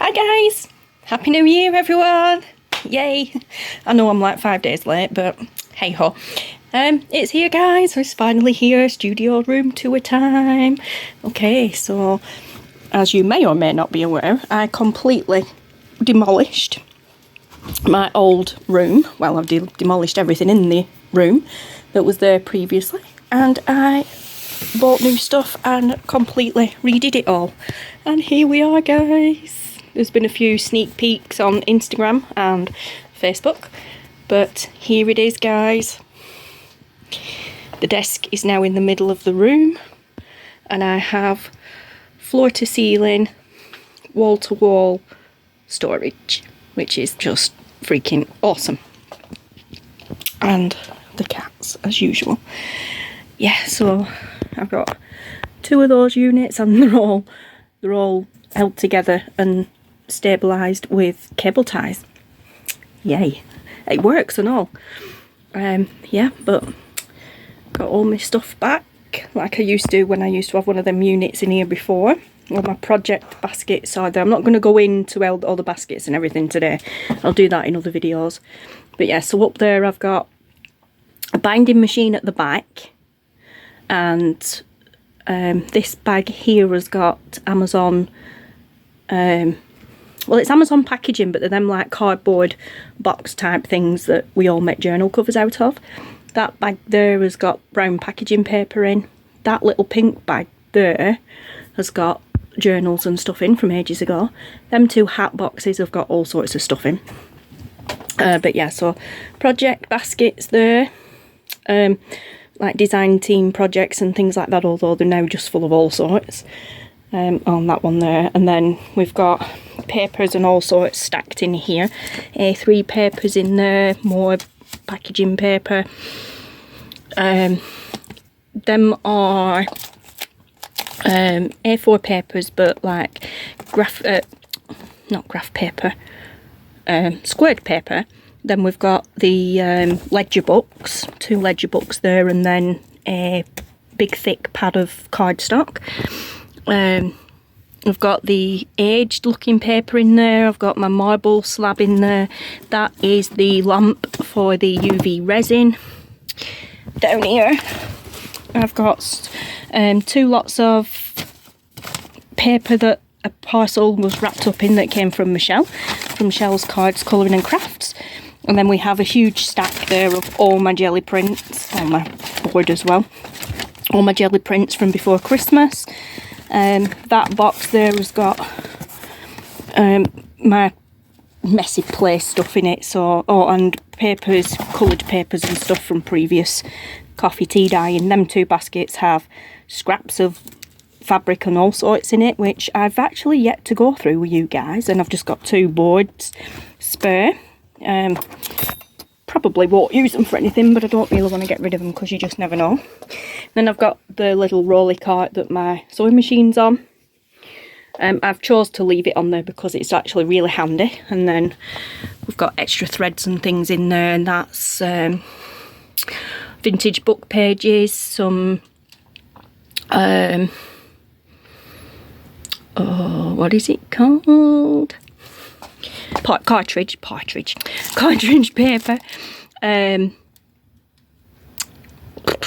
Hi guys! Happy New Year everyone! Yay! I know I'm like 5 days late, but hey ho. It's here guys, it's finally here, studio room tour time. Okay, so as you may or may not be aware, I completely demolished my old room. Well, I've demolished everything in the room that was there previously, and I bought new stuff and completely redid it all. And here we are guys. There's been a few sneak peeks on Instagram and Facebook, but here it is guys. The desk is now in the middle of the room, and I have floor to ceiling, wall to wall storage, which is just freaking awesome. And the cats as usual. Yeah, so I've got 2 of those units, and they're all held together and stabilised with cable ties. Yay, it works and all. Yeah, but got all my stuff back like I used to when I used to have one of them units in here before. All my project baskets are there. I'm not going to go into all the baskets and everything today. I'll do that in other videos. But yeah, so up there I've got a binding machine at the back, and this bag here has got Amazon, well, it's Amazon packaging, but they're them like cardboard box type things that we all make journal covers out of. That bag there has got brown packaging paper in. That little pink bag there has got journals and stuff in from ages ago. Them 2 hat boxes have got all sorts of stuff in. But yeah, so project baskets there, like design team projects and things like that, although they're now just full of all sorts. On that one there, and then we've got papers and all sorts stacked in here. A3 papers in there, more packaging paper. Them are A4 papers, but like not graph paper, squared paper. Then we've got the ledger books, 2 ledger books there, and then a big thick pad of cardstock. I've got the aged looking paper in there. I've got my marble slab in there. That is the lamp for the UV resin. Down here I've got 2 lots of paper that a parcel was wrapped up in that came from Michelle, from Michelle's Cards, Colouring and Crafts. And then we have a huge stack there of all my jelly prints on my board as well. All my jelly prints from before Christmas. That box there has got my messy play stuff in it, so and papers, coloured papers and stuff from previous coffee tea dyeing. Them 2 baskets have scraps of fabric and all sorts in it, which I've actually yet to go through with you guys, and I've just got 2 boards spare. Probably won't use them for anything, but I don't really want to get rid of them because you just never know. Then I've got the little rolly cart that my sewing machine's on. I've chose to leave it on there because it's actually really handy. And then we've got extra threads and things in there, and that's vintage book pages, some oh, what is it called? Cartridge paper,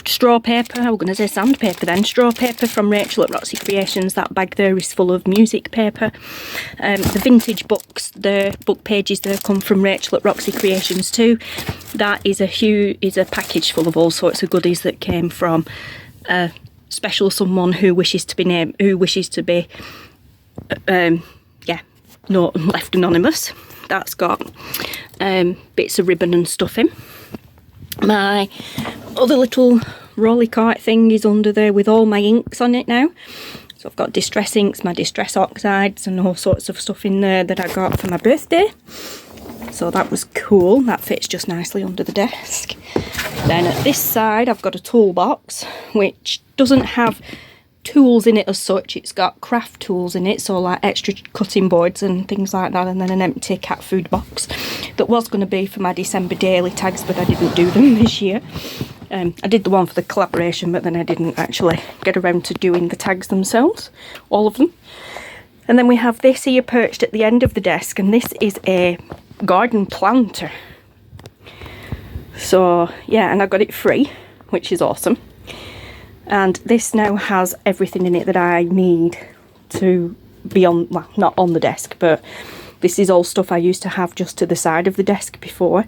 straw paper. I was going to say sandpaper then. Straw paper from Rachel at Roxy Creations. That bag there is full of music paper. The vintage books, the book pages there come from Rachel at Roxy Creations too. That is a package full of all sorts of goodies that came from a special someone who wishes to be named, not left anonymous. That's got bits of ribbon and stuff in. My other little rolly cart thing is under there with all my inks on it now. So I've got distress inks, my distress oxides and all sorts of stuff in there that I got for my birthday. So that was cool. That fits just nicely under the desk. Then at this side I've got a toolbox which doesn't have tools in it as such. It's got craft tools in it, so like extra cutting boards and things like that, and then an empty cat food box that was going to be for my December daily tags, but I didn't do them this year. I did the one for the collaboration, but then I didn't actually get around to doing the tags themselves, all of them. And then we have this here perched at the end of the desk, and this is a garden planter. So yeah, and I got it free, which is awesome. And this now has everything in it that I need to be on, well, not on the desk, but this is all stuff I used to have just to the side of the desk before.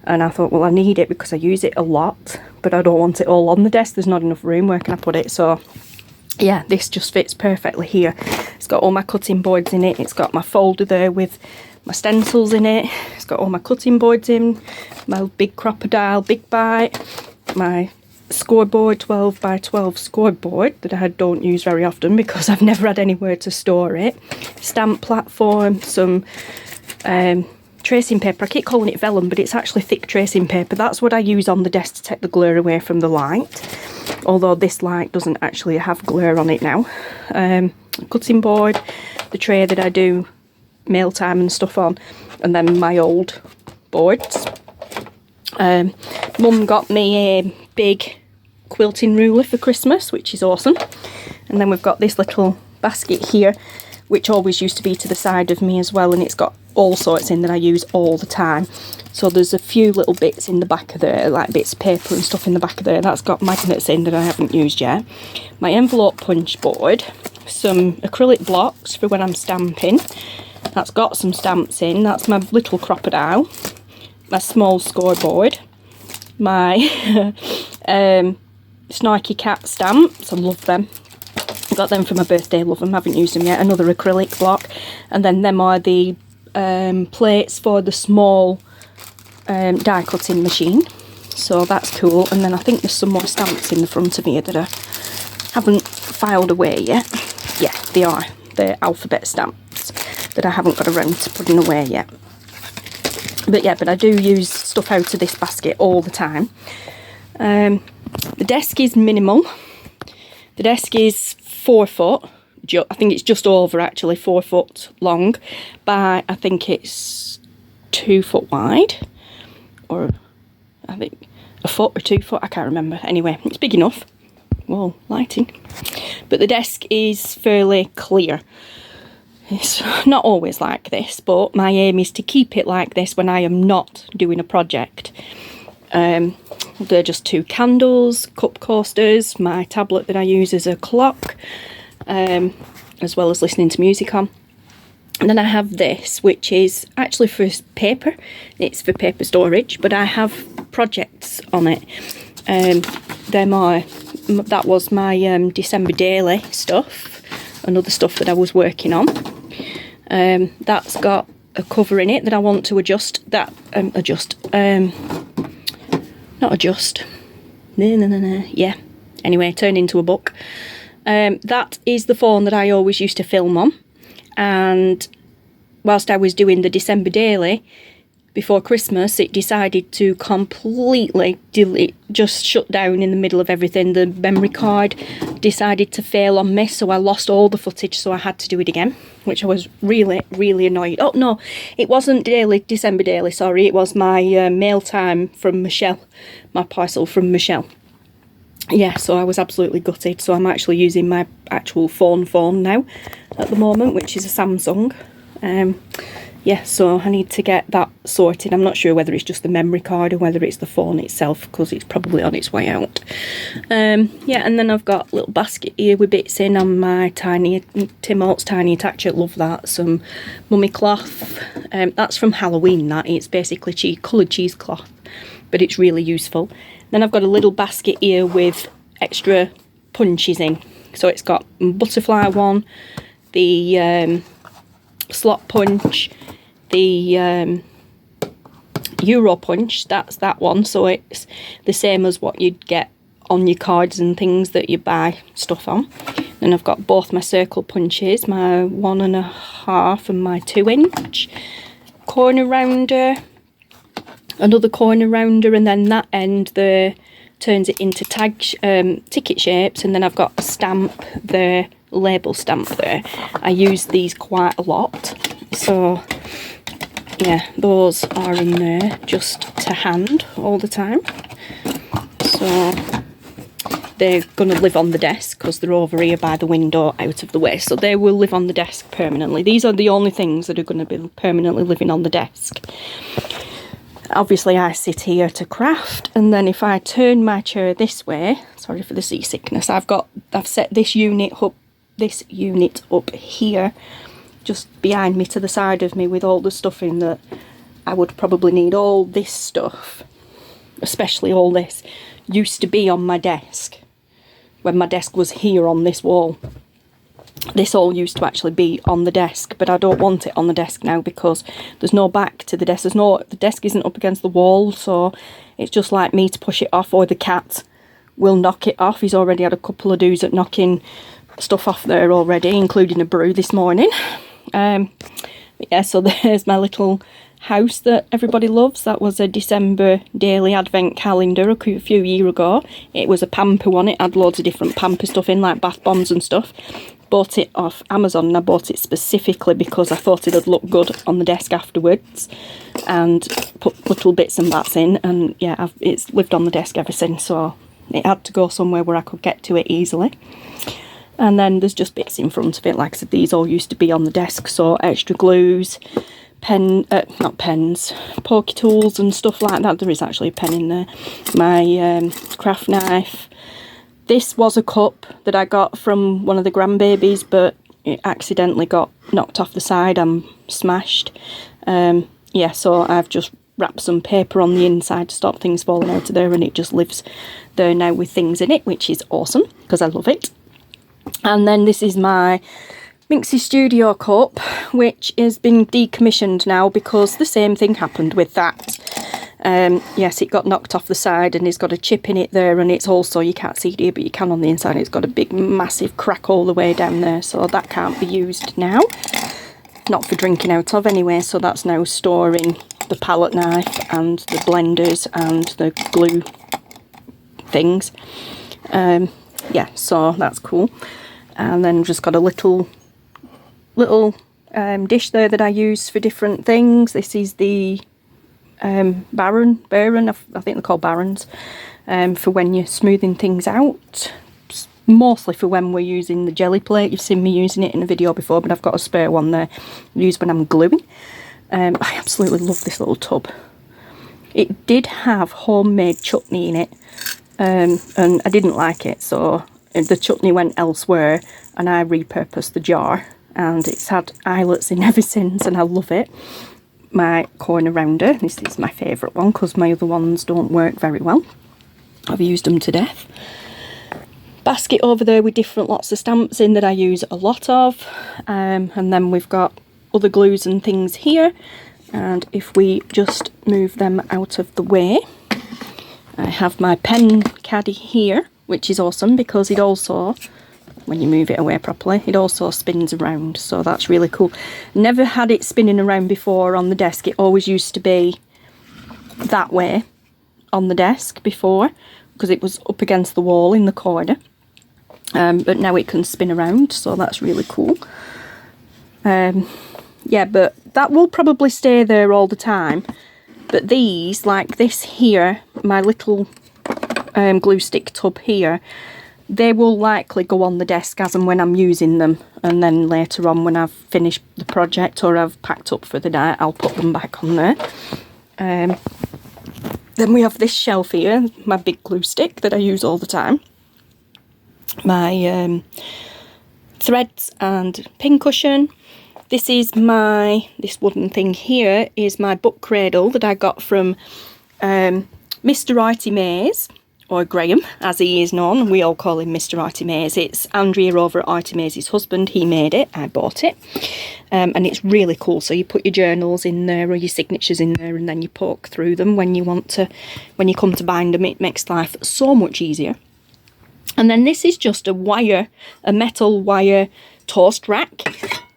And I thought, well, I need it because I use it a lot, but I don't want it all on the desk. There's not enough room where can I put it. So yeah, this just fits perfectly here. It's got all my cutting boards in it. It's got my folder there with my stencils in it. It's got all my cutting boards in, my big crocodile, big bite, my scoreboard, 12 by 12 scoreboard that I don't use very often because I've never had anywhere to store it. Stamp platform, some tracing paper. I keep calling it vellum, but it's actually thick tracing paper. That's what I use on the desk to take the glare away from the light, although this light doesn't actually have glare on it now. Cutting board, the tray that I do mail time and stuff on, and then my old boards. Mum got me a big quilting ruler for Christmas, which is awesome. And then we've got this little basket here, which always used to be to the side of me as well, and it's got all sorts in that I use all the time. So there's a few little bits in the back of there, like bits of paper and stuff in the back of there. That's got magnets in that I haven't used yet. My envelope punch board, some acrylic blocks for when I'm stamping. That's got some stamps in. That's my little crocodile, my small scoreboard, my Snarky Cat stamps. I love them. I got them for my birthday, love them, haven't used them yet. Another acrylic block. And then them are the plates for the small die cutting machine. So that's cool. And then I think there's some more stamps in the front of here that I haven't filed away yet. Yeah, they are. They're alphabet stamps that I haven't got around to putting away yet. But yeah, but I do use stuff out of this basket all the time. The desk is minimal. The desk is 4 foot. I think it's just over actually 4 foot long by, I think it's 2 foot wide, or I think a foot or 2 foot, I can't remember. Anyway, it's big enough. Whoa, lighting. But the desk is fairly clear. It's not always like this, but my aim is to keep it like this when I am not doing a project. They're just 2 candles, cup coasters, my tablet that I use as a clock, as well as listening to music on. And then I have this, which is actually for paper. It's for paper storage, but I have projects on it. That was my December daily stuff, another stuff that I was working on. That's got a cover in it that I want to adjust. Yeah, anyway, turn into a book. That is the phone that I always used to film on, and whilst I was doing the December daily before Christmas, it decided to completely just shut down in the middle of everything. The memory card decided to fail on me, so I lost all the footage, so I had to do it again, which I was really, really annoyed. Oh no, it wasn't December daily, sorry, it was my mail time from Michelle, my parcel from Michelle. Yeah, so I was absolutely gutted. So I'm actually using my actual phone now at the moment, which is a Samsung. Yeah, so I need to get that sorted. I'm not sure whether it's just the memory card or whether it's the phone itself, because it's probably on its way out. Yeah, and then I've got a little basket here with bits in on my Tim Holtz Tiny Attacher. Love that. Some mummy cloth. That's from Halloween, that. It's basically coloured cheesecloth, but it's really useful. Then I've got a little basket here with extra punches in. So it's got butterfly one, the slot punch, the Euro punch, that's that one, so it's the same as what you'd get on your cards and things that you buy stuff on. Then I've got both my circle punches, my 1.5 and my 2-inch, corner rounder, another corner rounder, and then that end there turns it into ticket shapes. And then I've got a stamp there, label stamp there. I use these quite a lot, so yeah, those are in there just to hand all the time. So they're going to live on the desk because they're over here by the window out of the way. So they will live on the desk permanently. These are the only things that are going to be permanently living on the desk. Obviously I sit here to craft, and then if I turn my chair this way, sorry for the seasickness, I've set this unit up here, just behind me to the side of me, with all the stuff in that I would probably need. All this stuff, especially all this, used to be on my desk when my desk was here on this wall. This all used to actually be on the desk, but I don't want it on the desk now because there's no back to the desk. The desk isn't up against the wall, so it's just like me to push it off, or the cat will knock it off. He's already had a couple of do's at knocking stuff off there already, including a brew this morning. Yeah, so there's my little house that everybody loves. That was a December daily advent calendar a few years ago. It was a pamper one. It had loads of different pamper stuff in, like bath bombs and stuff. Bought it off Amazon, and I bought it specifically because I thought it'd look good on the desk afterwards, and put little bits and bats in, and yeah, it's lived on the desk ever since, so it had to go somewhere where I could get to it easily. And then there's just bits in front of it. Like I said, these all used to be on the desk, so extra glues, not pens, pokey tools and stuff like that. There is actually a pen in there. My craft knife. This was a cup that I got from one of the grandbabies, but it accidentally got knocked off the side and smashed. Yeah, so I've just wrapped some paper on the inside to stop things falling out of there, and it just lives there now with things in it, which is awesome because I love it. And then this is my Minxy Studio cup, which has been decommissioned now because the same thing happened with that. Yes, it got knocked off the side, and it's got a chip in it there, and it's also, you can't see it here, but you can on the inside, it's got a big massive crack all the way down there, so that can't be used now. Not for drinking out of anyway, so that's now storing the palette knife and the blenders and the glue things. Yeah, so that's cool. And then just got a little dish there that I use for different things. This is the Baron, I think they're called Barons, for when you're smoothing things out. It's mostly for when we're using the jelly plate. You've seen me using it in a video before, but I've got a spare one there I use when I'm gluing. I absolutely love this little tub. It did have homemade chutney in it, and I didn't like it, so the chutney went elsewhere, and I repurposed the jar, and it's had eyelets in ever since, and I love it. My corner rounder, this is my favourite one because my other ones don't work very well. I've used them to death. Basket over there with different lots of stamps in that I use a lot of, and then we've got other glues and things here, and if we just move them out of the way, I have my pen caddy here, which is awesome because it also, when you move it away properly, it also spins around, so that's really cool. Never had it spinning around before on the desk. It always used to be that way on the desk before because it was up against the wall in the corner, but now it can spin around, so that's really cool. Yeah, but that will probably stay there all the time, but these, like this here, my little glue stick tub here, they will likely go on the desk as and when I'm using them, and then later on when I've finished the project or I've packed up for the night, I'll put them back on there. Then we have this shelf here, my big glue stick that I use all the time. My threads and pin cushion. This is this wooden thing here is my book cradle that I got from Mr. ARTYmaze, or Graham, as he is known. We all call him Mr. ARTYmaze. It's Andrea over at ARTYmaze's husband. He made it. I bought it. And it's really cool. So you put your journals in there or your signatures in there, and then you poke through them when you come to bind them. It makes life so much easier. And then this is just a metal wire toast rack.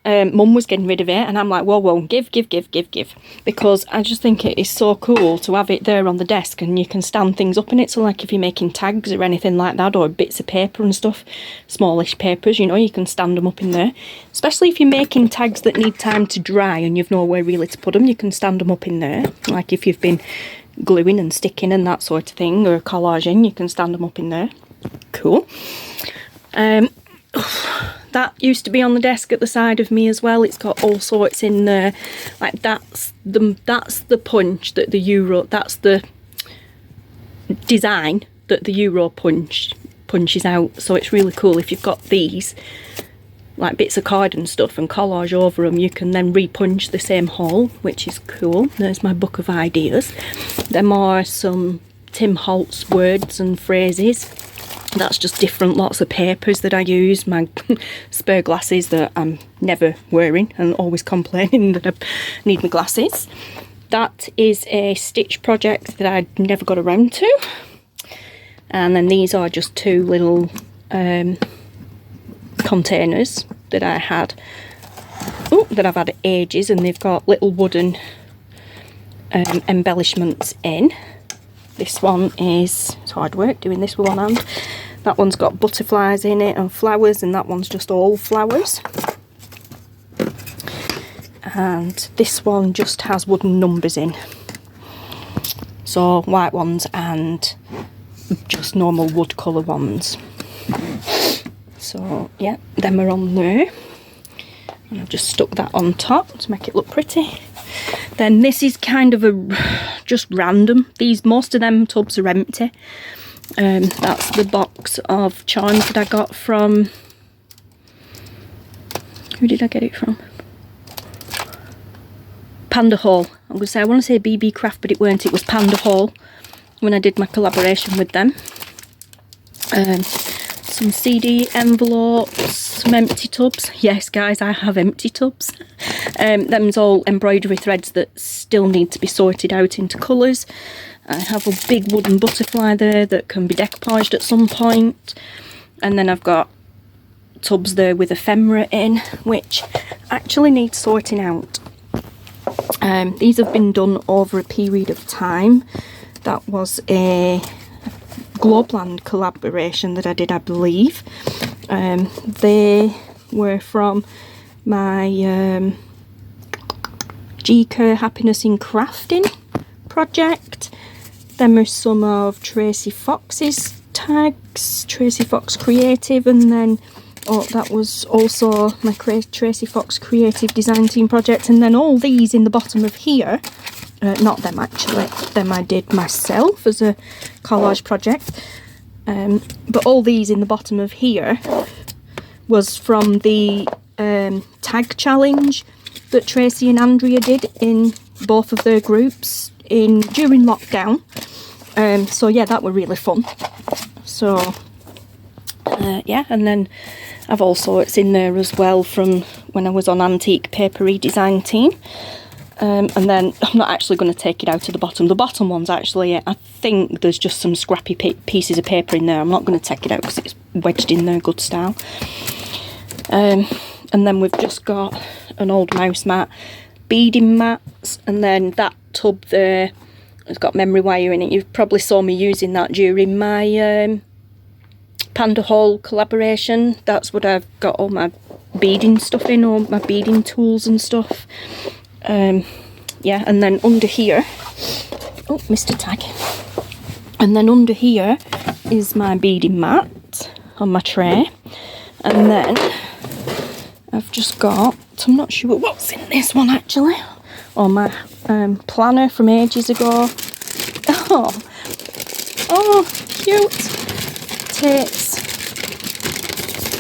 Mum was getting rid of it, and I'm like, whoa, give, because I just think it is so cool to have it there on the desk, and you can stand things up in it. So like if you're making tags or anything like that, or bits of paper and stuff, smallish papers, you know, you can stand them up in there. Especially if you're making tags that need time to dry and you've nowhere really to put them, you can stand them up in there. Like if you've been gluing and sticking and that sort of thing, or collaging, you can stand them up in there. Cool. That used to be on the desk at the side of me as well. It's got all sorts in there. Like that's the punch that the Euro, that's the design that the Euro punches out. So it's really cool if you've got these like bits of card and stuff and collage over them, you can then repunch the same hole, which is cool. There's my book of ideas. There are some Tim Holtz words and phrases. That's just different lots of papers that I use, my spare glasses that I'm never wearing and always complaining that I need my glasses. That is a stitch project that I never got around to. And then these are just two little containers that I had, that I've had ages, and they've got little wooden embellishments in. This one is, it's hard work doing this with one hand. That one's got butterflies in it and flowers, and that one's just all flowers. And this one just has wooden numbers in. So white ones and just normal wood colour ones. So yeah, them are on there. And I've just stuck that on top to make it look pretty. Then this is kind of just random. Most of them tubs are empty. That's the box of charms that I got from, who did I get it from? Panda Hall. I'm going to say, I want to say BB Craft, but it weren't. It was Panda Hall when I did my collaboration with them. Some CD envelopes, some empty tubs. Yes, guys, I have empty tubs. Them's all embroidery threads that still need to be sorted out into colours. I have a big wooden butterfly there that can be decoupaged at some point. And then I've got tubs there with ephemera in, which actually need sorting out. These have been done over a period of time. That was a Globland collaboration that I did, I believe. They were from my Kerr Happiness in Crafting project. Them are some of Tracie Fox's tags, Tracie Fox Creative, and then that was also my Tracie Fox Creative design team project. And then all these in the bottom of here, not them actually, them I did myself as a collage project. But all these in the bottom of here was from the tag challenge that Tracie and Andrea did in both of their groups during lockdown. So yeah, that were really fun. So yeah, and then I've all sorts in there as well from when I was on Antique Papery design team. And then I'm not actually going to take it out of the bottom. The bottom one's actually, I think there's just some scrappy pieces of paper in there. I'm not going to take it out because it's wedged in there good style. And then we've just got an old mouse mat, beading mats, and then that tub there has got memory wire in it. You probably saw me using that during my Panda Hall collaboration. That's what I've got all my beading stuff in, all my beading tools and stuff. Yeah, and then under here, oh, missed a tag. And then under here is my beading mat on my tray. And then I've just got, I'm not sure what's in this one actually. Oh, my planner from ages ago. Oh, cute. Tits.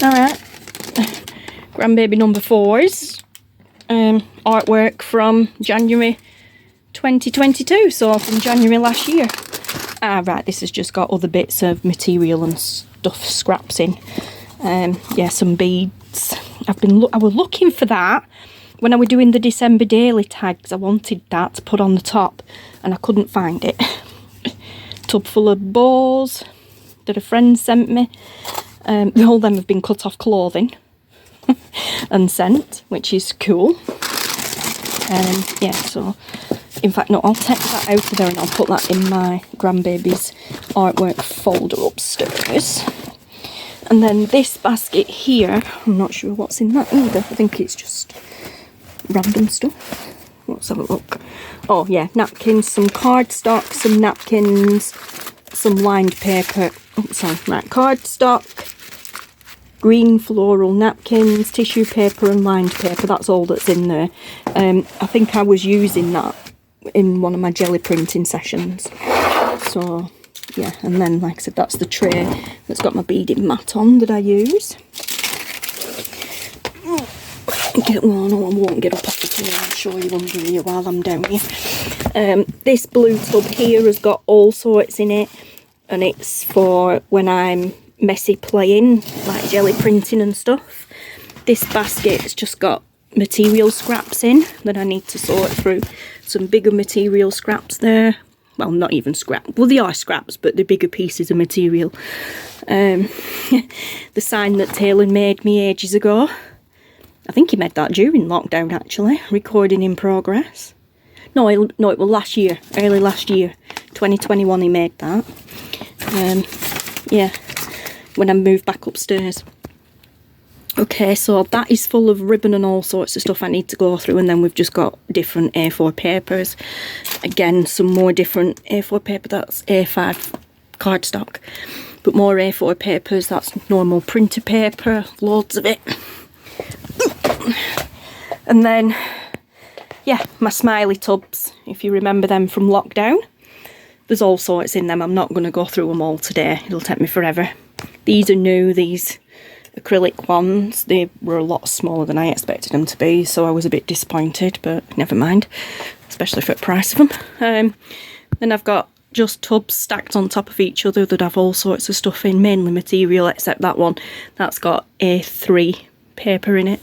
Alright. Grandbaby number 4's artwork from January 2022, so from January last year. Right, this has just got other bits of material and stuff, scraps in. Yeah, some beads. I was looking for that when I was doing the December daily tags. I wanted that to put on the top and I couldn't find it. Tub full of bows that a friend sent me. All them have been cut off clothing and sent, which is cool. Yeah, so in fact, no, I'll take that out of there and I'll put that in my grandbaby's artwork folder upstairs. And then this basket here, I'm not sure what's in that either. I think it's just random stuff. Let's have a look. Oh yeah, napkins, some cardstock, some napkins, some lined paper, sorry, right, cardstock, green floral napkins, tissue paper and lined paper. That's all that's in there. I think I was using that in one of my jelly printing sessions. So yeah, and then like I said, that's the tray that's got my beaded mat on that I use. Well, no, I won't get up off the floor. I'll show you under here while I'm down here. This blue tub here has got all sorts in it, and it's for when I'm messy playing, like jelly printing and stuff. This basket's just got material scraps in that I need to sort through. Some bigger material scraps there. Well, not even scrap. Well, they are scraps, but they're bigger pieces of material. The sign that Taylor made me ages ago. I think he made that during lockdown, actually. Recording in progress. No, it was last year. Early last year. 2021 he made that. Yeah. When I moved back upstairs. Okay, so that is full of ribbon and all sorts of stuff I need to go through, and then we've just got different A4 papers. Again, some more different A4 paper, that's A5 cardstock. But more A4 papers, that's normal printer paper, loads of it. And then, yeah, my smiley tubs, if you remember them from lockdown. There's all sorts in them. I'm not going to go through them all today. It'll take me forever. These are new, these acrylic ones. They were a lot smaller than I expected them to be, so I was a bit disappointed, but never mind, especially for the price of them. Then I've got just tubs stacked on top of each other that have all sorts of stuff in, mainly material, except that one. That's got A3 paper in it.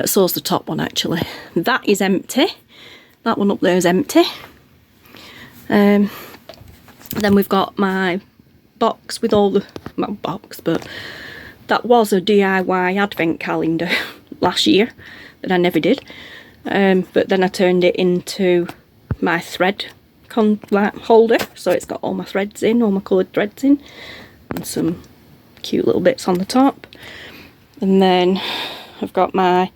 So's the top one, actually. That is empty. That one up there is empty. Then we've got my box with all the, well, box, but that was a DIY advent calendar last year that I never did. But then I turned it into my thread holder, so it's got all my threads in, all my coloured threads in, and some cute little bits on the top. And then I've got my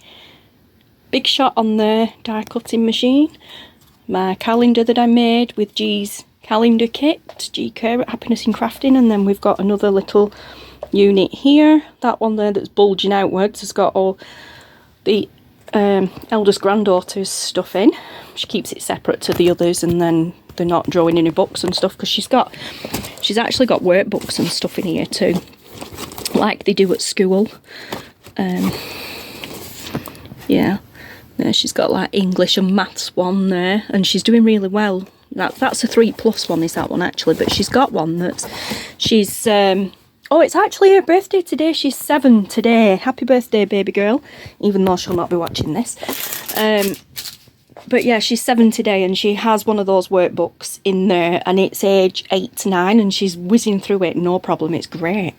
Big Shot on there, die cutting machine, my calendar that I made with G's calendar kit, G Kerr at Happiness in Crafting, and then we've got another little unit here. That one there that's bulging outwards has got all the eldest granddaughter's stuff in. She keeps it separate to the others, and then they're not drawing any books and stuff, because she's actually got workbooks and stuff in here too, like they do at school. Yeah, there she's got like English and maths one there, and she's doing really well. That's a 3+ one, is that one actually, but she's got one that's, she's, oh, it's actually her birthday today. She's 7 today. Happy birthday, baby girl, even though she'll not be watching this. But yeah, she's 7 today, and she has one of those workbooks in there, and it's age 8 to 9, and she's whizzing through it, no problem. It's great.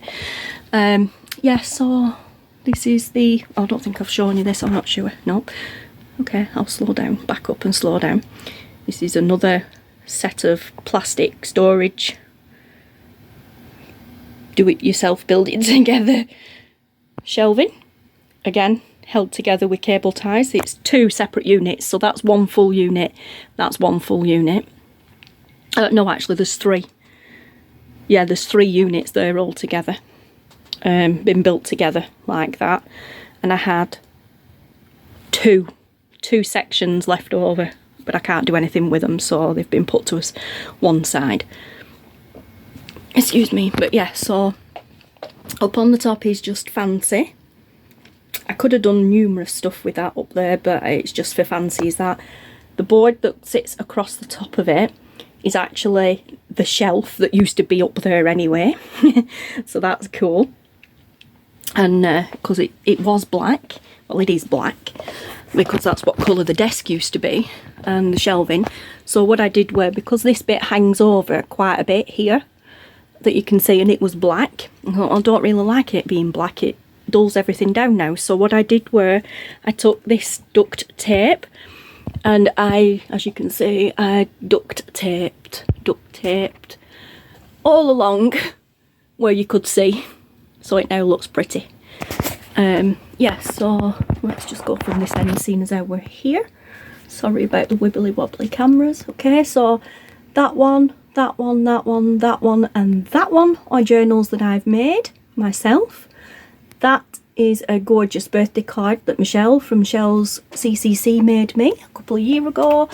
Yeah, so this is the, I don't think I've shown you this, I'm not sure. Nope. Okay, I'll slow down, back up and slow down. This is another set of plastic storage, do-it-yourself, build-it-together shelving. Again, held together with cable ties. It's 2 separate units, so that's 1 full unit, that's 1 full unit. No, actually, there's 3. Yeah, there's 3 units there all together. Been built together like that, and I had two sections left over, but I can't do anything with them, so they've been put to us one side. Excuse me. But yeah, so up on the top is just fancy. I could have done numerous stuff with that up there, but it's just for fancy. Is that the board that sits across the top of it is actually the shelf that used to be up there anyway. So that's cool. And because it was black, well, it is black, because that's what colour the desk used to be, and the shelving. So what I did were, because this bit hangs over quite a bit here, that you can see, and it was black, I don't really like it being black, it dulls everything down now. So what I did were, I took this duct tape, and as you can see, I duct taped all along where you could see, so it now looks pretty. Yeah, so let's just go from this end, seeing as how we're here. Sorry about the wibbly wobbly cameras. Okay, so that one, that one, that one, that one, and that one are journals that I've made myself. That is a gorgeous birthday card that Michelle from Michelle's CCC made me a couple of years ago.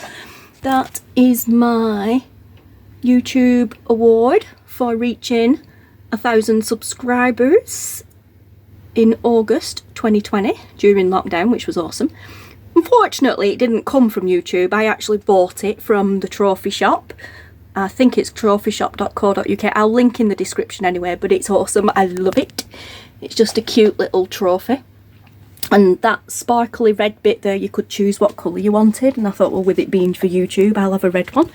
That is my YouTube award for reaching 1,000 subscribers in August 2020 during lockdown, which was awesome. Unfortunately, it didn't come from YouTube. I actually bought it from the trophy shop. I think it's trophyshop.co.uk. I'll link in the description anyway, but it's awesome. I love it. It's just a cute little trophy. And that sparkly red bit there, you could choose what colour you wanted. And I thought, well, with it being for YouTube, I'll have a red one.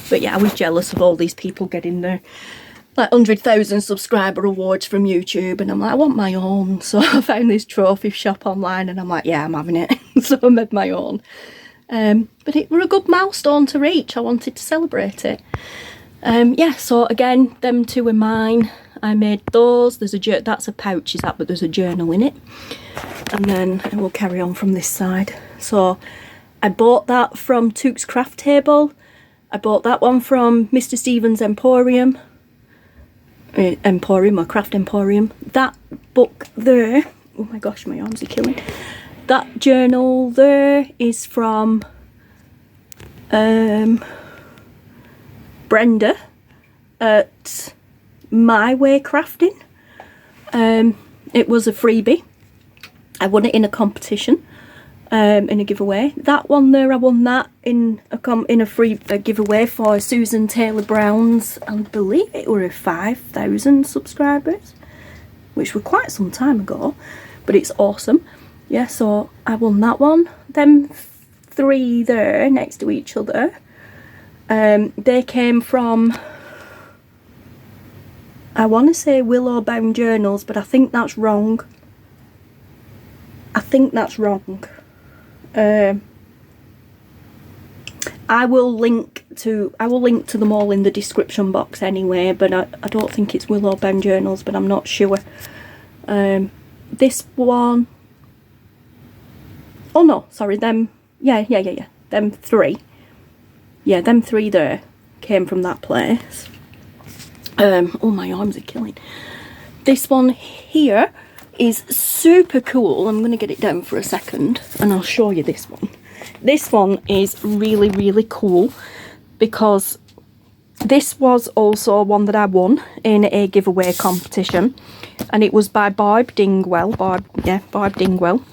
But yeah, I was jealous of all these people getting their like 100,000 subscriber awards from YouTube. And I'm like, I want my own. So I found this trophy shop online and I'm like, yeah, I'm having it. So I made my own. But it were a good milestone to reach. I wanted to celebrate it. Yeah, so again, them two are mine. I made those. There's a that's a pouch, is that, but there's a journal in it. And then I will carry on from this side. So I bought that from Took's Craft Table. I bought that one from Mr. Stephen's Emporium. Emporium or Craft Emporium. That book there, oh my gosh, my arms are killing. That journal there is from Brenda at My Way Crafting. It was a freebie. I won it in a competition, in a giveaway. That one there, I won that in a free giveaway for Susan Taylor Brown's, I believe it were 5,000 subscribers, which were quite some time ago, but it's awesome. Yeah, so I won that one. Them three there next to each other, they came from, I want to say Willow Bound Journals, but I think that's wrong. I think that's wrong. I will link to them all in the description box anyway, but I don't think it's Willow Bound Journals, but I'm not sure. This one, oh no, sorry, them, yeah, them three. Yeah, them three there came from that place. Oh, my arms are killing. This one here is super cool. I'm going to get it down for a second and I'll show you this one. This one is really, really cool because this was also one that I won in a giveaway competition, and it was by Barb Dingwell. Barb Dingwell.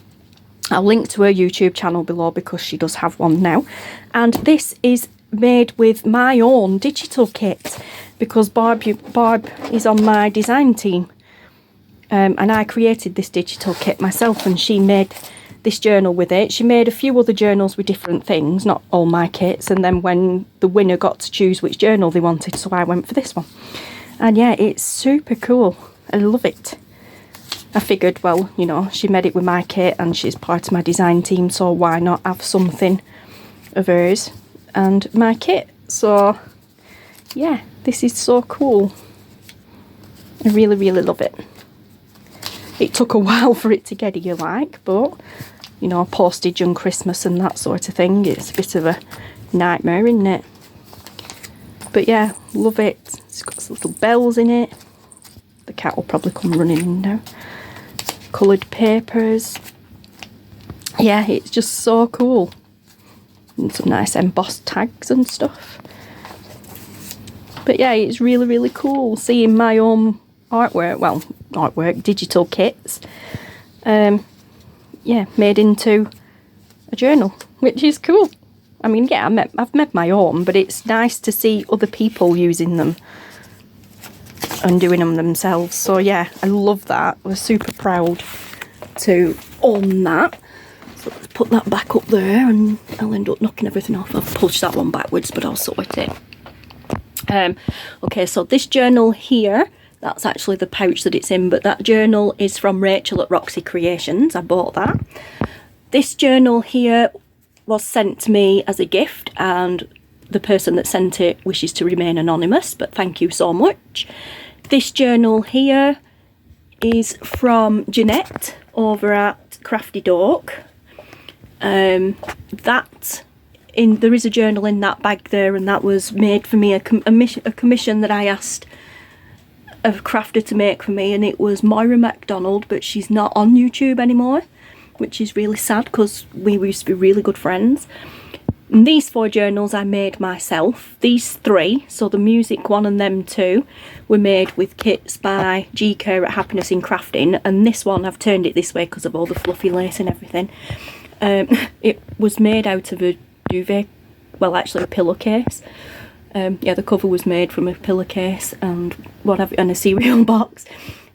I'll link to her YouTube channel below because she does have one now. And this is made with my own digital kit because Barb is on my design team. And I created this digital kit myself, and she made this journal with it. She made a few other journals with different things, not all my kits, and then when the winner got to choose which journal they wanted, so I went for this one. And yeah, it's super cool. I love it. I figured, well, you know, she made it with my kit and she's part of my design team, so why not have something of hers and my kit? So yeah, this is so cool. I really, really love it. It took a while for it to get here, like, but, you know, postage and Christmas and that sort of thing, it's a bit of a nightmare, isn't it? But yeah, love it. It's got some little bells in it. The cat will probably come running in now. Coloured papers. Yeah, it's just so cool. And some nice embossed tags and stuff. But yeah, it's really, really cool seeing my own artwork, digital kits, yeah, made into a journal, which is cool. I mean, yeah, I've made my own, but it's nice to see other people using them and doing them themselves. So yeah, I love that. We're super proud to own that. So let's put that back up there, and I'll end up knocking everything off. I'll push that one backwards, but I'll sort it. Okay, so this journal here, that's actually the pouch that it's in, but that journal is from Rachel at Roxy Creations. I bought that. This journal here was sent to me as a gift, and the person that sent it wishes to remain anonymous, but thank you so much. This journal here is from Janette over at Craftydawk. That there is a journal in that bag there, and that was made for me, a commission that I asked a crafter to make for me, and it was Moira MacDonald, but she's not on YouTube anymore, which is really sad because we used to be really good friends. And these 4 journals I made myself. These 3, so the music one and them 2, were made with kits by Kerr at Happiness in Crafting, and this one I've turned it this way because of all the fluffy lace and everything. It was made out of a duvet, well actually a pillowcase. Yeah, the cover was made from a pillowcase and whatever, and a cereal box.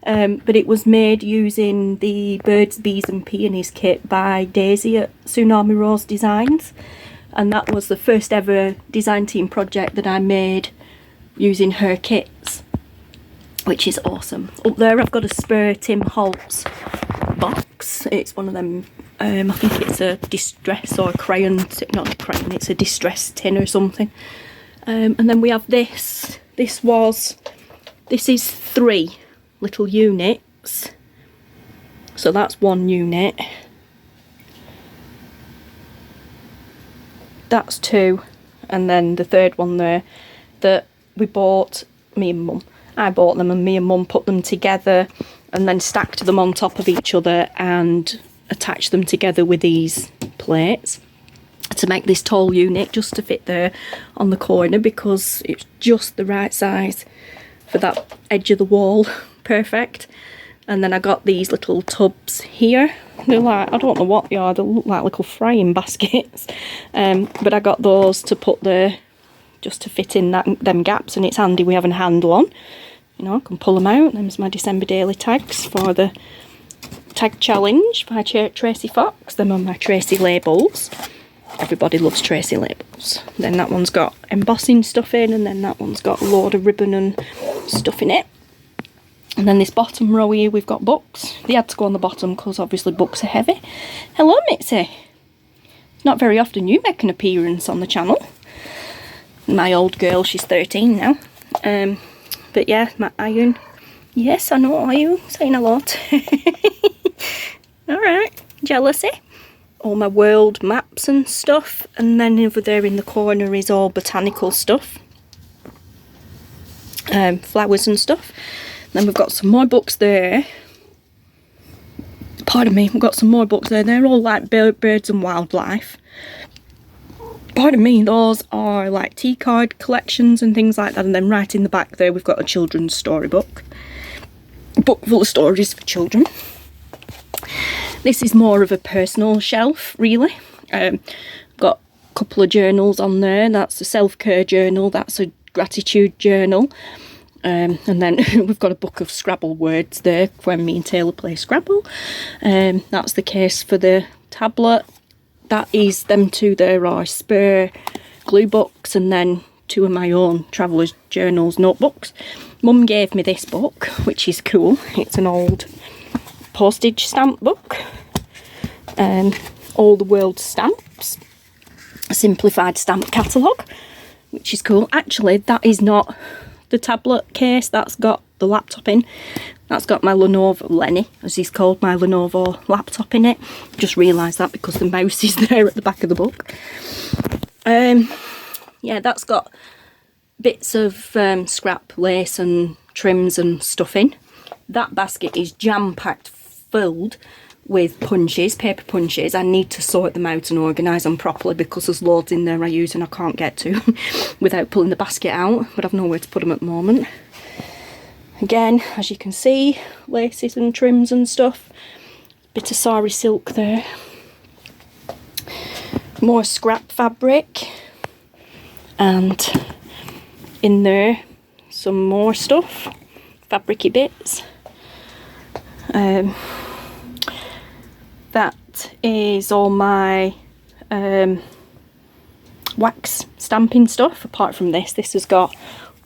But it was made using the Birds, Bees and Peonies kit by Daisy at Tsunami Rose Designs. And that was the first ever design team project that I made using her kits, which is awesome. Up there I've got a spare Tim Holtz box. It's one of them, I think it's a distress or a crayon, not a crayon, it's a distress tin or something. And then we have this. This is 3 little units. So that's 1 unit. That's 2. And then the 3rd one there that we bought, me and Mum. I bought them and me and Mum put them together and then stacked them on top of each other and attached them together with these plates to make this tall unit just to fit there on the corner, because it's just the right size for that edge of the wall. Perfect. And then I got these little tubs here. They're like, I don't know what they are, they look like little frying baskets. But I got those to put there just to fit in them gaps, and it's handy we have a handle on. You know, I can pull them out. There's my December daily tags for the tag challenge by Tracie Fox. Them are my Tracie labels. Everybody loves Tracie labels. Then that one's got embossing stuff in, and then that one's got a load of ribbon and stuff in it. And then this bottom row here, we've got books. They had to go on the bottom because obviously books are heavy. Hello, Mitzy. Not very often you make an appearance on the channel. My old girl, she's 13 now. But yeah, my iron. Yes, I know, are you? Saying a lot. Alright, jealousy. All my world maps and stuff. And then over there in the corner is all botanical stuff. Flowers and stuff. Then we've got some more books there. Pardon me, we've got some more books there. They're all like birds and wildlife. Pardon me, those are like tea card collections and things like that. And then right in the back there we've got a children's storybook. A book full of stories for children. This is more of a personal shelf, really. Got a couple of journals on there. That's a self-care journal. That's a gratitude journal. And then we've got a book of Scrabble words there when me and Taylor play Scrabble. That's the case for the tablet. That is them 2 there are spare glue books, and then 2 of my own Traveller's Journals notebooks. Mum gave me this book, which is cool. It's an old postage stamp book. All the world's stamps. A simplified stamp catalogue, which is cool. Actually, that is not the tablet case. That's got the laptop in. That's got my Lenovo, Lenny, as he's called, my Lenovo laptop in it. Just realised that because the mouse is there at the back of the book. Yeah, that's got bits of scrap lace and trims and stuff in. That basket is jam-packed, filled with punches, paper punches. I need to sort them out and organise them properly because there's loads in there I use and I can't get to without pulling the basket out, but I've nowhere to put them at the moment. Again, as you can see, laces and trims and stuff. Bit of sari silk there. More scrap fabric. And in there, some more stuff. Fabricy bits. That is all my wax stamping stuff. Apart from this has got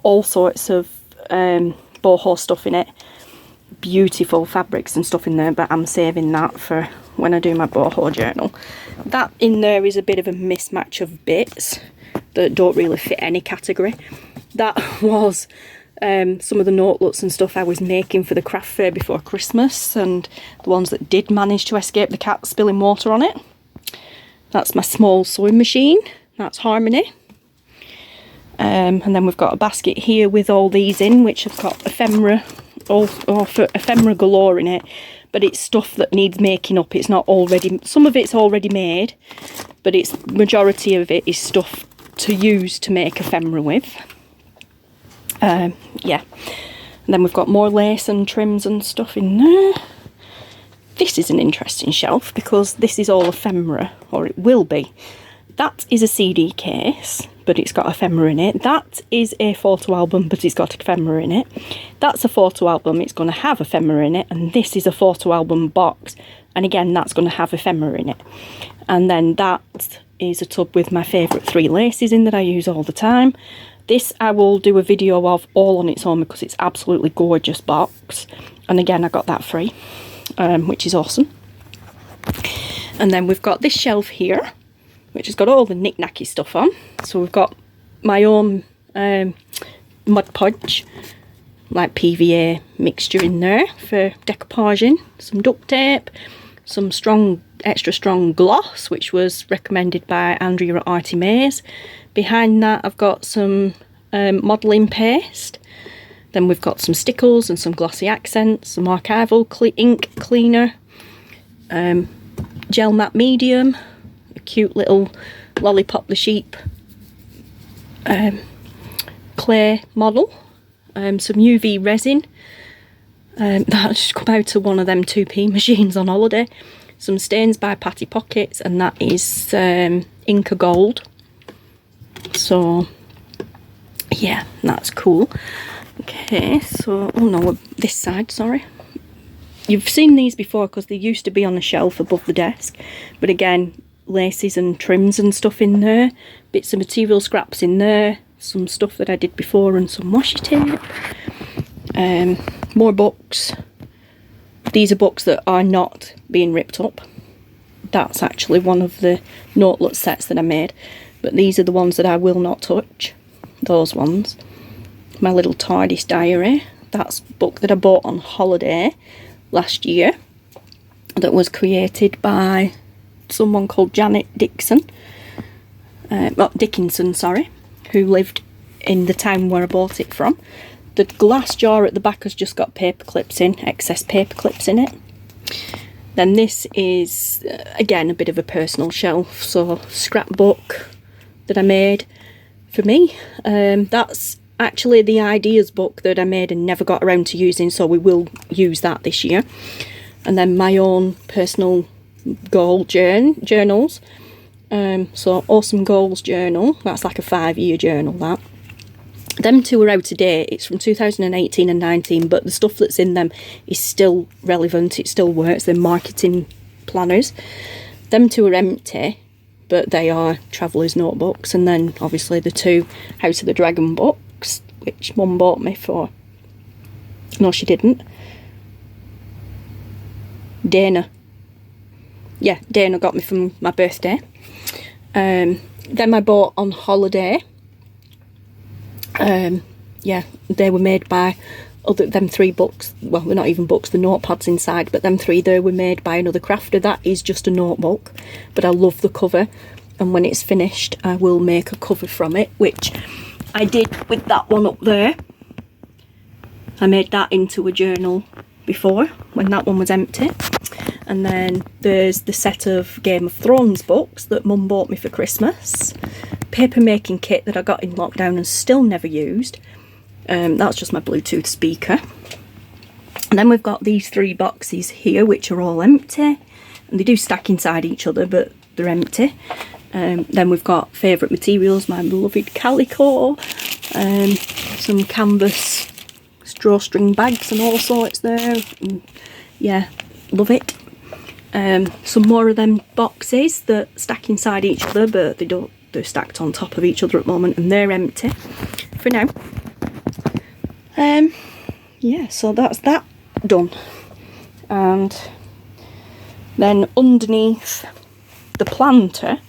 all sorts of boho stuff in it. Beautiful fabrics and stuff in there, but I'm saving that for when I do my boho journal. That in there is a bit of a mismatch of bits that don't really fit any category. That was some of the notelets and stuff I was making for the craft fair before Christmas, and the ones that did manage to escape the cat spilling water on it. That's my small sewing machine. that's Harmony. And then we've got a basket here with all these in, which have got ephemera, ephemera galore in it. But it's stuff that needs making up. It's not already, some of it's already made, but it's majority of it is stuff to use to make ephemera with. Yeah. And then we've got more lace and trims and stuff in there. This is an interesting shelf because this is all ephemera, or it will be. That is a CD case, but it's got ephemera in it. That is a photo album, but it's got ephemera in it. That's a photo album, it's going to have ephemera in it. And this is a photo album box, and again, that's going to have ephemera in it. And then that is a tub with my favourite 3 laces in that I use all the time. This I will do a video of all on its own because it's absolutely gorgeous box. And again, I got that free, which is awesome. And then we've got this shelf here, which has got all the knick-knacky stuff on. So we've got my own Mod Podge, like PVA mixture in there for decoupaging, some duct tape, some strong, extra strong gloss, which was recommended by Andrea at ARTYmaze. Behind that I've got some modelling paste. Then we've got some stickles and some glossy accents, some archival ink cleaner, gel matte medium, a cute little Lollipop the Sheep clay model, some UV resin that just come out of one of them 2p machines on holiday, some Stains by Patty Pockets, and that is Inca Gold. So yeah, that's cool. Okay, so, oh no, this side, sorry. You've seen these before because they used to be on the shelf above the desk, but again, laces and trims and stuff in there, bits of material scraps in there, some stuff that I did before and some washi tape, more books. These are books that are not being ripped up. That's actually one of the notelet sets that I made, but these are the ones that I will not touch, those ones. My little TARDIS diary, that's a book that I bought on holiday last year that was created by someone called Janette Dickinson, sorry, who lived in the town where I bought it from. The glass jar at the back has just got paper clips in, excess paper clips in it. Then this is, again, a bit of a personal shelf, so scrapbook that I made for me. That's actually the ideas book that I made and never got around to using, so we will use that this year. And then my own personal goal journals. So Awesome Goals journal, that's like a 5-year journal, that. Them two are out of date, it's from 2018 and 19, but the stuff that's in them is still relevant, it still works, they're marketing planners. Them two are empty, but they are Traveller's Notebooks. And then obviously the 2 House of the Dragon books, which Mum bought me for, no she didn't, Dana. Yeah, Dana got me from my birthday. Then I bought on holiday. Yeah, they were made by them 3 books. Well, they're not even books, the notepads inside, but them 3 they were made by another crafter. That is just a notebook, but I love the cover, and when it's finished I will make a cover from it, which I did with that one up there. I made that into a journal before when that one was empty. And then there's the set of Game of Thrones books that Mum bought me for Christmas. Paper making kit that I got in lockdown and still never used. That's just my Bluetooth speaker. And then we've got these 3 boxes here, which are all empty. And they do stack inside each other, but they're empty. Then we've got favourite materials, my beloved calico. Some canvas drawstring bags and all sorts there. And yeah, love it. Some more of them boxes that stack inside each other, but they're stacked on top of each other at the moment, and they're empty for now. Yeah, so that's that done. And then underneath the planter,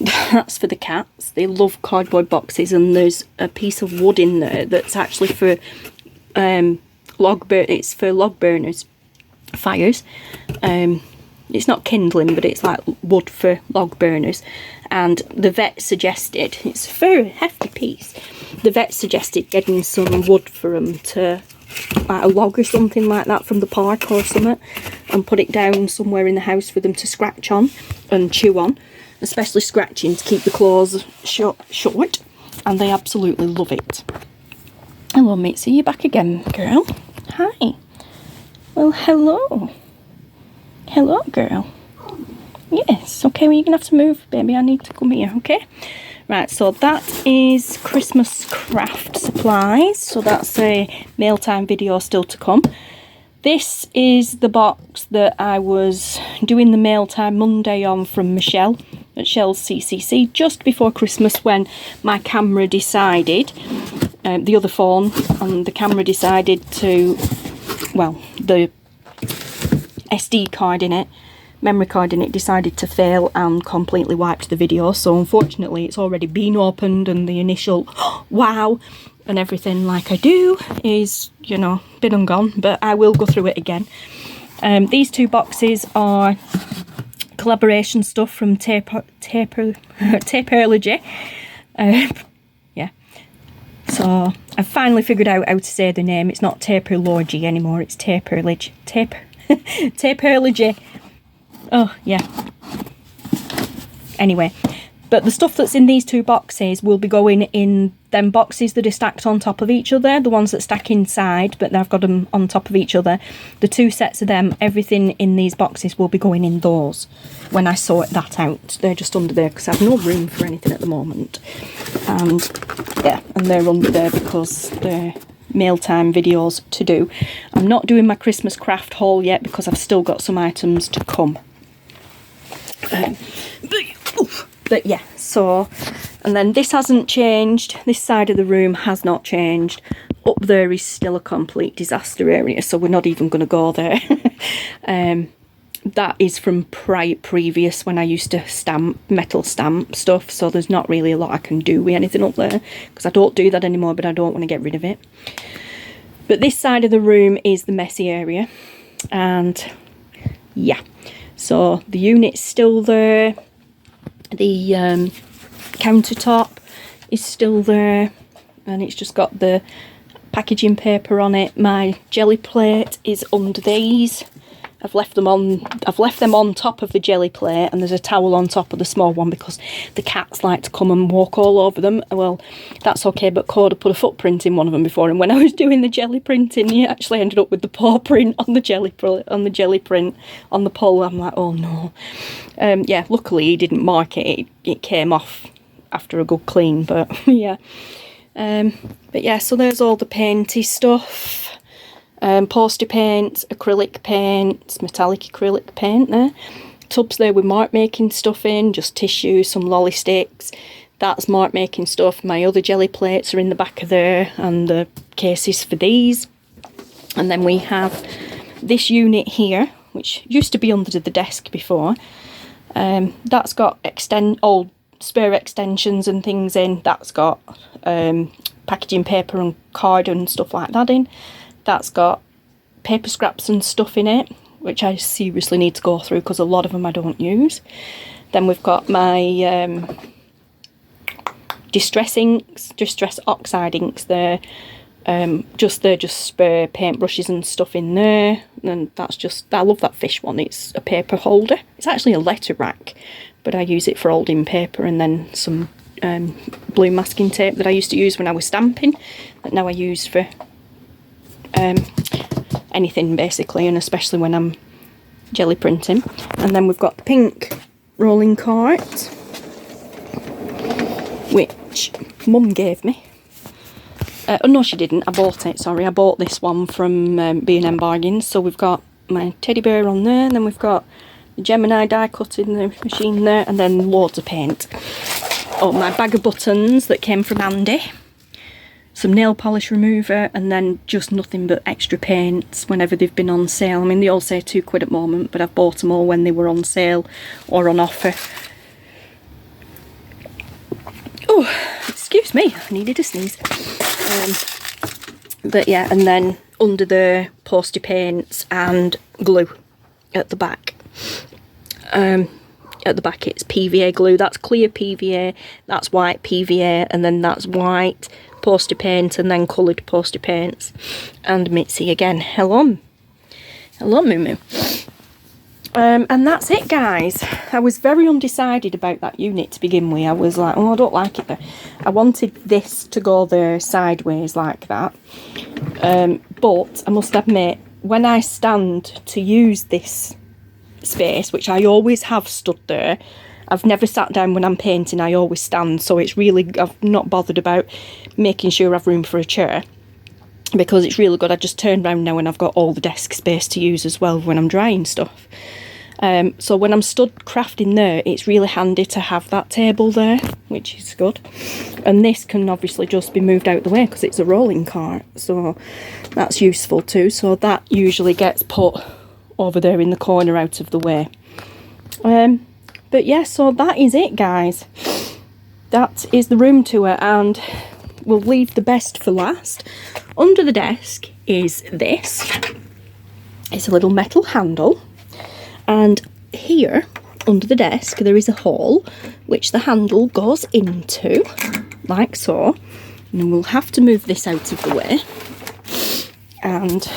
that's for the cats. They love cardboard boxes, and there's a piece of wood in there that's actually for it's for log burners, fires. it's not kindling, but it's like wood for log burners. And the vet suggested, it's a very hefty piece, the vet suggested getting some wood for them to, like a log or something like that from the park or something, and put it down somewhere in the house for them to scratch on and chew on, especially scratching to keep the claws short, and they absolutely love it. Hello Mitzy, you back again, girl? Hi. Well, hello. Hello, girl. Yes, okay, well, you're going to have to move, baby. I need to come here, okay? Right, so that is Christmas craft supplies. So that's a mealtime video still to come. This is the box that I was doing the mealtime Monday on from Michelle at Shell's CCC just before Christmas, when my camera decided, the other phone and the camera decided to, well, the SD card in it, memory card in it, decided to fail and completely wiped the video. So unfortunately it's already been opened, and the initial wow and everything like I do is, you know, been and gone, but I will go through it again. These two boxes are collaboration stuff from Taperlogy. Yeah, so I've finally figured out how to say the name. It's not Taperlogy anymore, it's Taperlogy. Taperlogy. Oh, yeah. Anyway, but the stuff that's in these two boxes will be going in them boxes that are stacked on top of each other, the ones that stack inside, but I've got them on top of each other. The two sets of them, everything in these boxes will be going in those when I sort that out. They're just under there because I have no room for anything at the moment. And yeah, and they're under there because they're mealtime videos to do. I'm not doing my Christmas craft haul yet because I've still got some items to come. But yeah, so, and then this hasn't changed. This side of the room has not changed. Up there is still a complete disaster area, so we're not even going to go there. That is from previous when I used to metal stamp stuff, so there's not really a lot I can do with anything up there because I don't do that anymore, but I don't want to get rid of it. But this side of the room is the messy area, and yeah, so the unit's still there. The countertop is still there, and it's just got the packaging paper on it. My jelly plate is under these. I've left them on top of the jelly plate, and there's a towel on top of the small one because the cats like to come and walk all over them. Well, that's okay, but Coda put a footprint in one of them before, and when I was doing the jelly printing, he actually ended up with the paw print on the jelly print on the pole. I'm like, oh no. Yeah, luckily he didn't mark it. It came off after a good clean, but yeah. But yeah, so there's all the painty stuff. Poster paints, acrylic paints, metallic acrylic paint there. Tubs there with mark making stuff in, just tissue, some lolly sticks. That's mark making stuff. My other jelly plates are in the back of there, and the cases for these. And then we have this unit here, which used to be under the desk before. That's got old spare extensions and things in. That's got packaging paper and card and stuff like that in. That's got paper scraps and stuff in it, which I seriously need to go through because a lot of them I don't use. Then we've got my distress inks, distress oxide inks there. Just spare paintbrushes and stuff in there. And that's just, I love that fish one. It's a paper holder. It's actually a letter rack, but I use it for holding paper, and then some blue masking tape that I used to use when I was stamping, that now I use for anything basically, and especially when I'm jelly printing. And then we've got the pink rolling cart, which Mum gave me. Oh no, she didn't, I bought it, sorry. I bought this one from B&M Bargains. So we've got my teddy bear on there, and then we've got the Gemini die cut in the machine there, and then loads of paint. Oh, my bag of buttons that came from Andy. Some nail polish remover, and then just nothing but extra paints whenever they've been on sale. I mean, they all say £2 at the moment, but I've bought them all when they were on sale or on offer. Oh, excuse me, I needed a sneeze. But yeah, and then under the poster paints and glue at the back. At the back it's PVA glue. That's clear PVA, that's white PVA, and then that's white poster paint, and then coloured poster paints. And Mitzy again. Hello. Hello, Moo Moo. And that's it, guys. I was very undecided about that unit to begin with. I was like, oh, I don't like it there. I wanted this to go there sideways like that. But I must admit, when I stand to use this space, which I always have stood there, I've never sat down when I'm painting, I always stand, so it's really, I've not bothered about making sure I've room for a chair, because it's really good. I just turn around now and I've got all the desk space to use as well when I'm drying stuff. So when I'm stood crafting there, it's really handy to have that table there, which is good. And this can obviously just be moved out the way because it's a rolling cart, so that's useful too. So that usually gets put over there in the corner out of the way. But yeah, so that is it, guys. That is the room tour, and we'll leave the best for last. Under the desk is this. It's a little metal handle, and here under the desk there is a hole which the handle goes into, like so. And we'll have to move this out of the way, and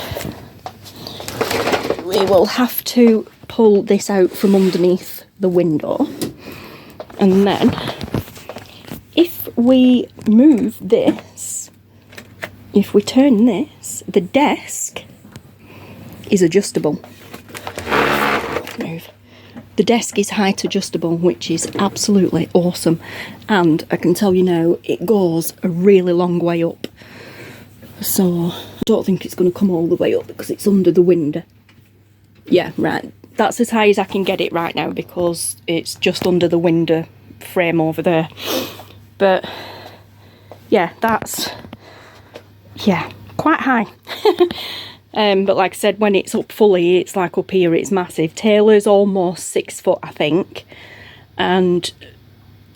we will have to pull this out from underneath the window. And then if we move this, if we turn this, the desk is adjustable. Move. The desk is height adjustable, which is absolutely awesome, and I can tell you now, it goes a really long way up. So I don't think it's going to come all the way up because it's under the window. Yeah, right, that's as high as I can get it right now because it's just under the window frame over there. But yeah, that's, yeah, quite high. But like I said, when it's up fully, it's like up here, it's massive. Taylor's almost 6 foot, I think. And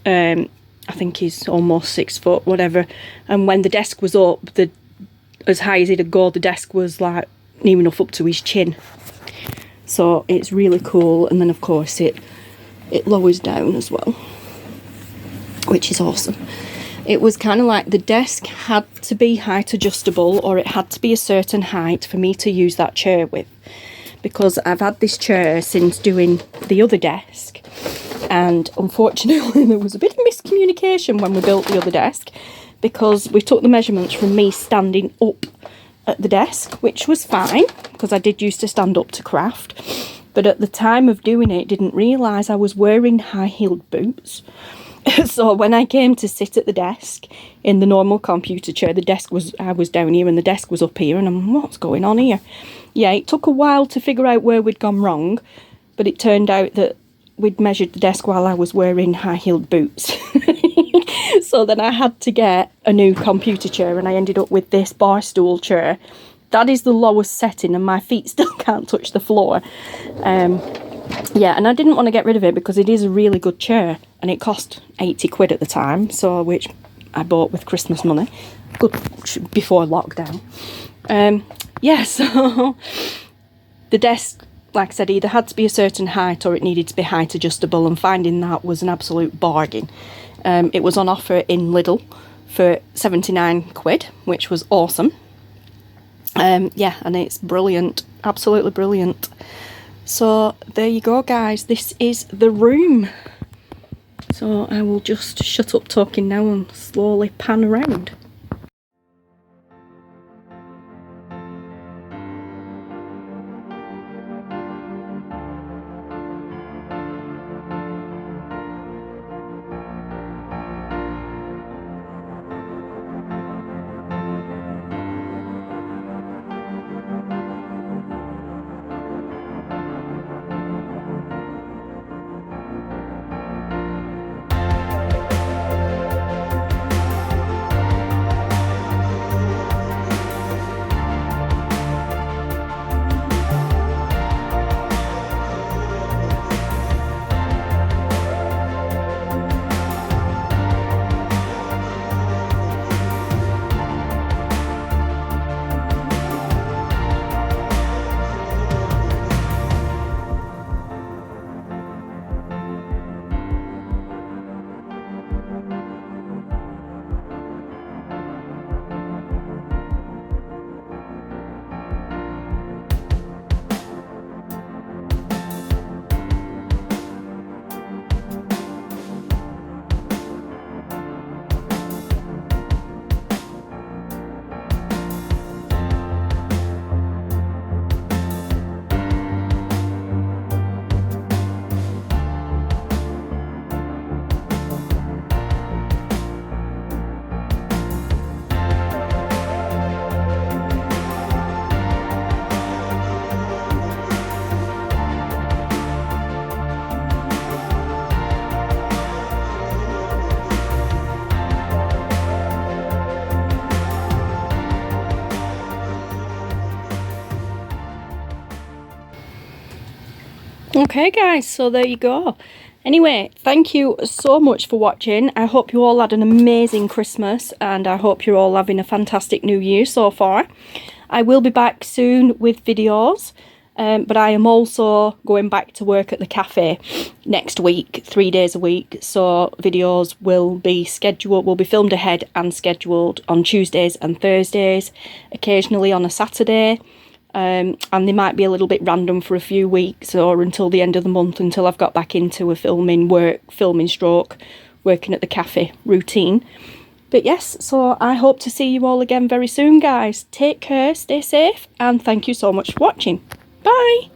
I think he's almost 6 foot, whatever. And when the desk was up, as high as it'd go, the desk was like near enough up to his chin. So it's really cool. And then of course it lowers down as well, which is awesome. It was kind of like the desk had to be height adjustable, or it had to be a certain height for me to use that chair with, because I've had this chair since doing the other desk, and unfortunately there was a bit of miscommunication when we built the other desk, because we took the measurements from me standing up at the desk, which was fine because I did used to stand up to craft, but at the time of doing it didn't realise I was wearing high-heeled boots. So when I came to sit at the desk in the normal computer chair, I was down here and the desk was up here, and I'm, what's going on here? Yeah, it took a while to figure out where we'd gone wrong, but it turned out that we'd measured the desk while I was wearing high-heeled boots. So then I had to get a new computer chair, and I ended up with this bar stool chair. That is the lowest setting and my feet still can't touch the floor. Yeah, and I didn't want to get rid of it because it is a really good chair, and it cost 80 quid at the time, so which I bought with Christmas money, good before lockdown. Yeah, so the desk, like I said, either had to be a certain height or it needed to be height adjustable, and finding that was an absolute bargain. It was on offer in Lidl for 79 quid, which was awesome. Yeah, and it's brilliant, absolutely brilliant. So there you go, guys, this is the room. So I will just shut up talking now and slowly pan around. Okay guys, so there you go. Anyway, thank you so much for watching. I hope you all had an amazing Christmas and I hope you're all having a fantastic New Year so far. I will be back soon with videos, but I am also going back to work at the cafe next week, 3 days a week. So videos will be filmed ahead and scheduled on Tuesdays and Thursdays, occasionally on a Saturday. And they might be a little bit random for a few weeks or until the end of the month, until I've got back into a filming stroke, working at the cafe routine. But yes, so I hope to see you all again very soon, guys. Take care, stay safe, and thank you so much for watching. Bye!